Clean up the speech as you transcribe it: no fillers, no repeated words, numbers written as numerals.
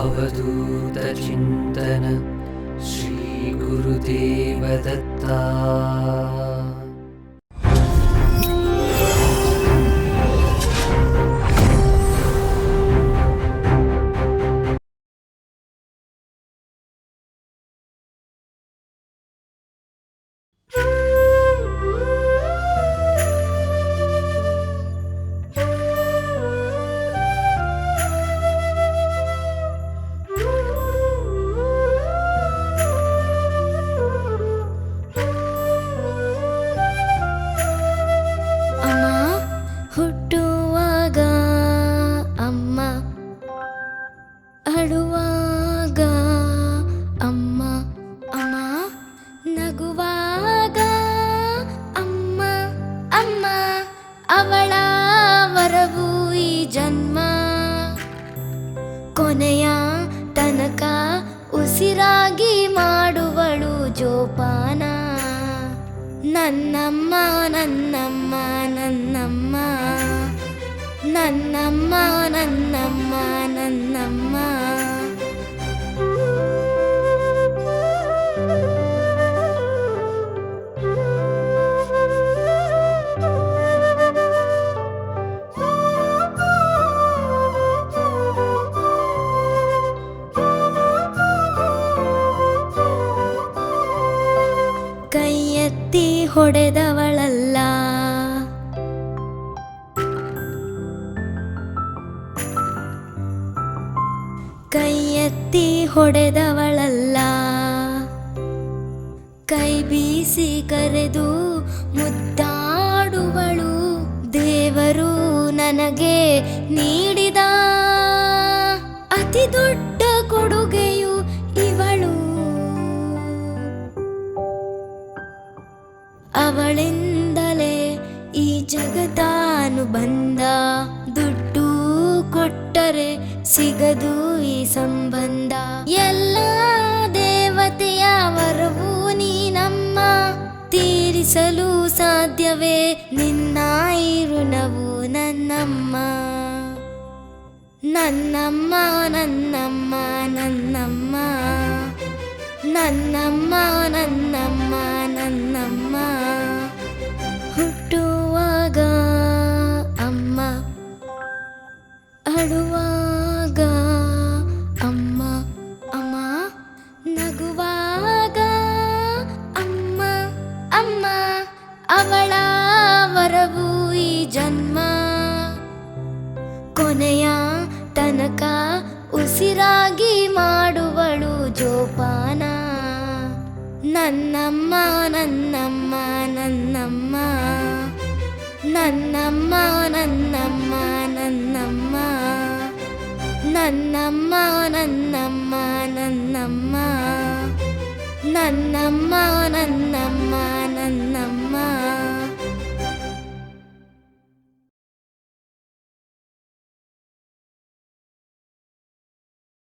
अवधूतचिन्तन श्रीगुरुदेवदत्ता। ಅಳುವಾಗ ಅಮ್ಮ ಅಮ್ಮ, ನಗುವಾಗ ಅಮ್ಮ ಅಮ್ಮ, ಅವಳ ವರವು ಈ ಜನ್ಮ. ಕೊನೆಯ ತನಕ ಉಸಿರಾಗಿ ಮಾಡುವಳು ಜೋಪಾನ. ನನ್ನಮ್ಮ ನನ್ನಮ್ಮ ನನ್ನಮ್ಮ, ನನ್ನಮ್ಮ ನನ್ನಮ್ಮ ನನ್ನಮ್ಮ. ಕೈ ಎತ್ತಿ ಹೊಡೆದವಳಲ್ಲ, ಕೈ ಎತ್ತಿ ಹೊಡೆದವಳಲ್ಲ, ಕೈ ಬೀಸಿ ಕರೆದು ಮುದ್ದಾಡುವಳು. ದೇವರು ನನಗೆ ನೀಡಿದ ಅತಿ ದೊಡ್ಡ ಕೊಡುಗೆಯು ಇವಳು. ಅವಳಿಂದಲೇ ಈ ಜಗತ್ತಾನು ಬಂದ. ದುಡ್ಡು ಕೊಟ್ಟರೆ ಸಿಗದು ಈ ಸಂಬಂಧ. ಎಲ್ಲ ದೇವತೆಯ ವರವು ನೀನಮ್ಮ, ತೀರಿಸಲು ಸಾಧ್ಯವೇ ನಿನ್ನ ಈ ಋಣವು ನನ್ನಮ್ಮ. ನನ್ನಮ್ಮ ನನ್ನಮ್ಮ ನನ್ನಮ್ಮ, ನನ್ನಮ್ಮ ನನ್ನಮ್ಮ ನನ್ನಮ್ಮ. ಹುಟ್ಟುವಾಗ ಅಮ್ಮ, ಅಳುವಾಗ ಅಮ್ಮ ಅಮ್ಮ, ನಗುವಾಗ ಅಮ್ಮ ಅಮ್ಮ, ಅವಳ ವರವು ಈ ಜನ್ಮ. ಕೊನೆಯ ತನಕ ಉಸಿರಾಗಿ ಮಾಡುವಳು ಜೋಪಾನ. ನನ್ನಮ್ಮ ನನ್ನಮ್ಮ ನನ್ನಮ್ಮ, ನನ್ನಮ್ಮ ನನ್ನಮ್ಮ ನನ್ನಮ್ಮ, ನನ್ನಮ್ಮ ನನ್ನಮ್ಮ ನನ್ನಮ್ಮ, ನನ್ನಮ್ಮ ನನ್ನಮ್ಮ ನನ್ನಮ್ಮ.